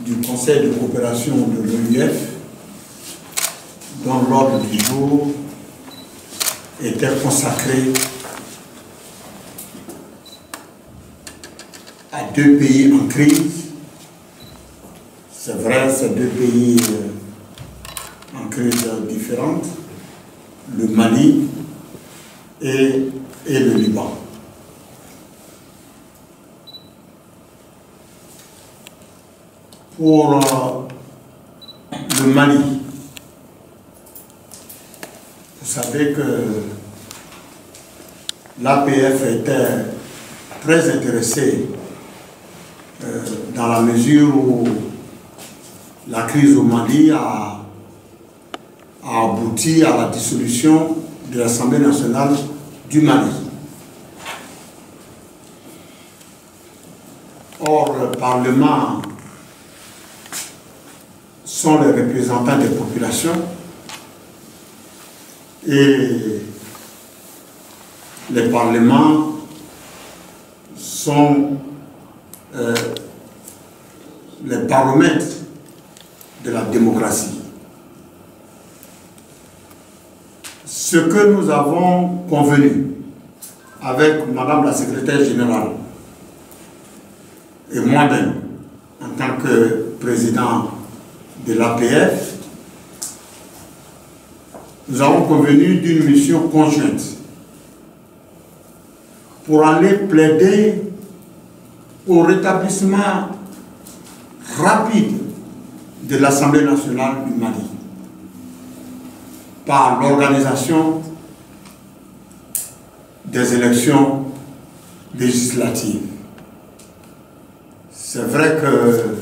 du Conseil de coopération de l'OIF, dont l'ordre du jour était consacré à deux pays en crise. C'est vrai, ces deux pays en crise différente, le Mali et le Liban. Pour le Mali, vous savez que l'APF était très intéressée dans la mesure où la crise au Mali a abouti à la dissolution de l'Assemblée nationale du Mali. Or, le Parlement sont les représentants des populations et les parlements sont les baromètres de la démocratie. Ce que nous avons convenu avec Madame la secrétaire générale et moi-même en tant que président de l'APF, nous avons convenu d'une mission conjointe pour aller plaider au rétablissement rapide de l'Assemblée nationale du Mali par l'organisation des élections législatives. C'est vrai que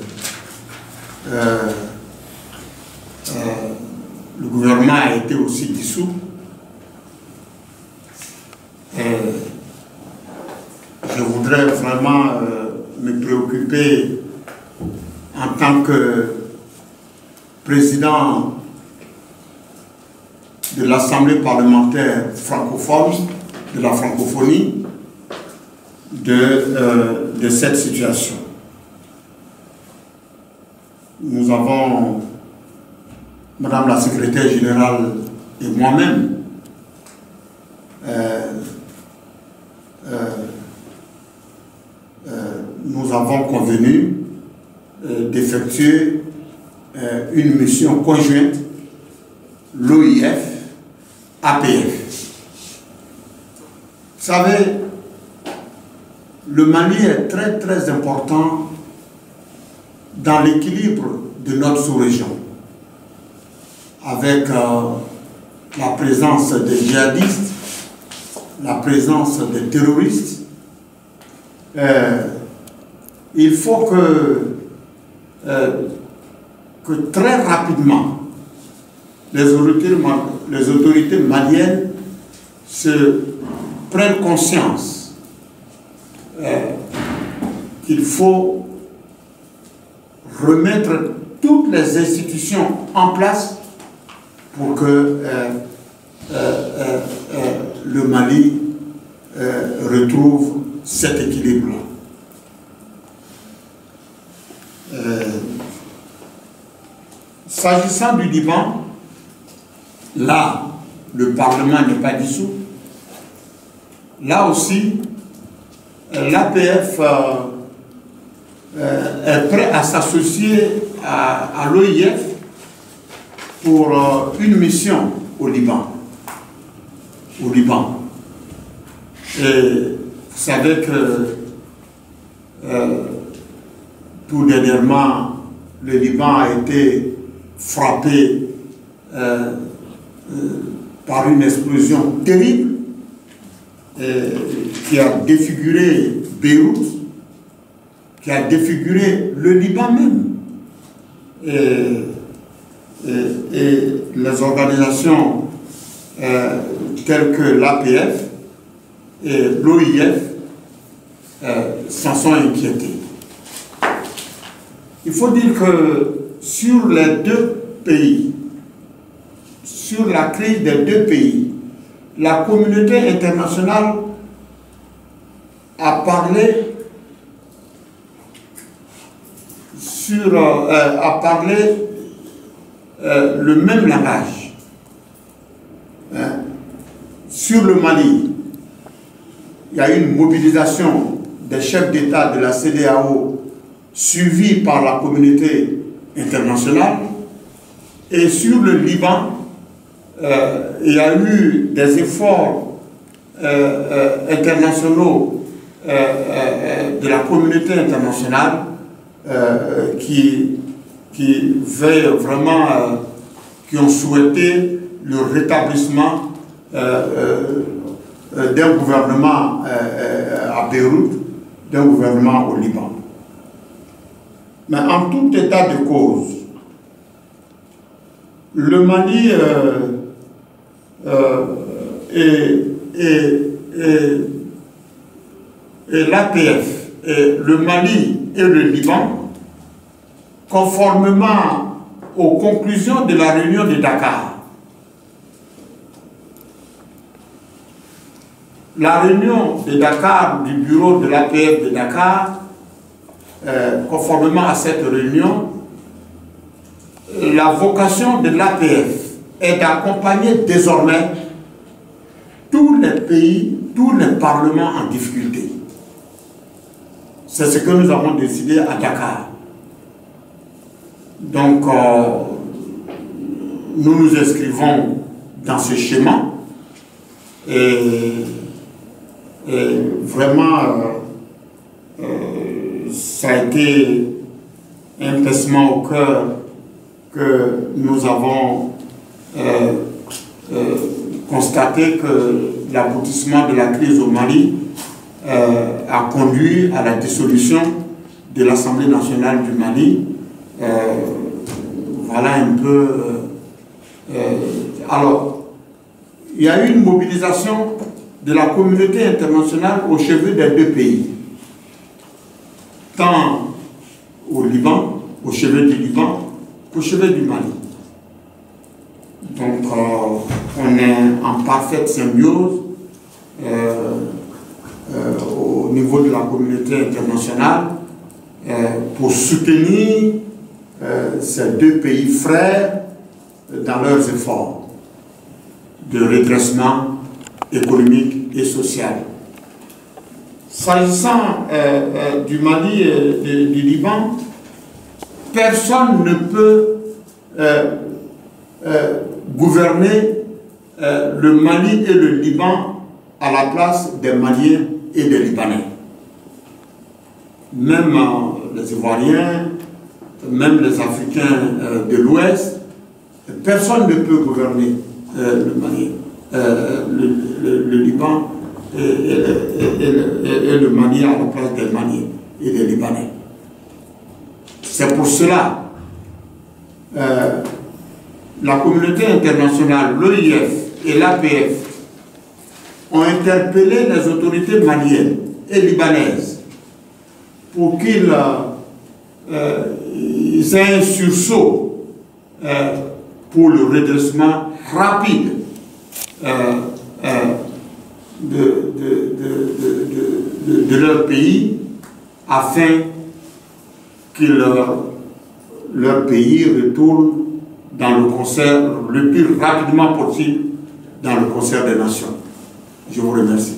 le gouvernement a été aussi dissous. Je voudrais vraiment me préoccuper en tant que président de l'Assemblée parlementaire francophone, de la francophonie, de cette situation. Nous avons, Madame la secrétaire générale et moi-même, nous avons convenu d'effectuer une mission conjointe, l'OIF, APF. Vous savez, le Mali est très très important dans l'équilibre de notre sous-région, avec la présence des djihadistes, la présence des terroristes. Il faut que très rapidement les autorités maliennes se prennent conscience qu'il faut remettre toutes les institutions en place pour que le Mali retrouve cet équilibre-là. S'agissant du Liban, là, le Parlement n'est pas dissous. Là aussi, l'APF est prêt à s'associer à l'OIF pour une mission au Liban. Et vous savez que tout dernièrement, le Liban a été frappé par une explosion terrible qui a défiguré Beyrouth, qui a défiguré le Liban même. Et les organisations telles que l'APF et l'OIF s'en sont inquiétées. Il faut dire que sur les deux pays, sur la crise des deux pays, la communauté internationale a parlé à parler le même langage. Sur le Mali, il y a eu une mobilisation des chefs d'État de la CEDEAO suivie par la communauté internationale. Et sur le Liban, il y a eu des efforts internationaux de la communauté internationale qui veillent vraiment, qui ont souhaité le rétablissement d'un gouvernement à Beyrouth, d'un gouvernement au Liban. Mais en tout état de cause, le Mali et l'APF, le Mali et le Liban, conformément aux conclusions de la réunion de Dakar. La réunion de Dakar, du bureau de l'APF de Dakar, conformément à cette réunion, la vocation de l'APF est d'accompagner désormais tous les pays, tous les parlements en difficulté. C'est ce que nous avons décidé à Dakar. Donc, nous nous inscrivons dans ce schéma et vraiment, ça a été un pincement au cœur que nous avons constaté que l'aboutissement de la crise au Mali a conduit à la dissolution de l'Assemblée nationale du Mali. Voilà un peu... alors, il y a eu une mobilisation de la communauté internationale au chevet des deux pays, tant au Liban, au chevet du Liban, qu'au chevet du Mali. Donc, on est en parfaite symbiose au niveau de la communauté internationale pour soutenir ces deux pays frères dans leurs efforts de redressement économique et social. S'agissant du Mali et du Liban, personne ne peut gouverner le Mali et le Liban à la place des Maliens et des Libanais. Même les Ivoiriens, même les Africains de l'Ouest, personne ne peut gouverner le Mali, le Liban et le Mali à la place des Maliens et des Libanais. C'est pour cela la communauté internationale, l'OIF et l'APF ont interpellé les autorités maliennes et libanaises pour qu'ils aient un sursaut pour le redressement rapide de leur pays, afin que leur pays retourne dans le concert le plus rapidement possible dans le concert des nations. Je vous remercie.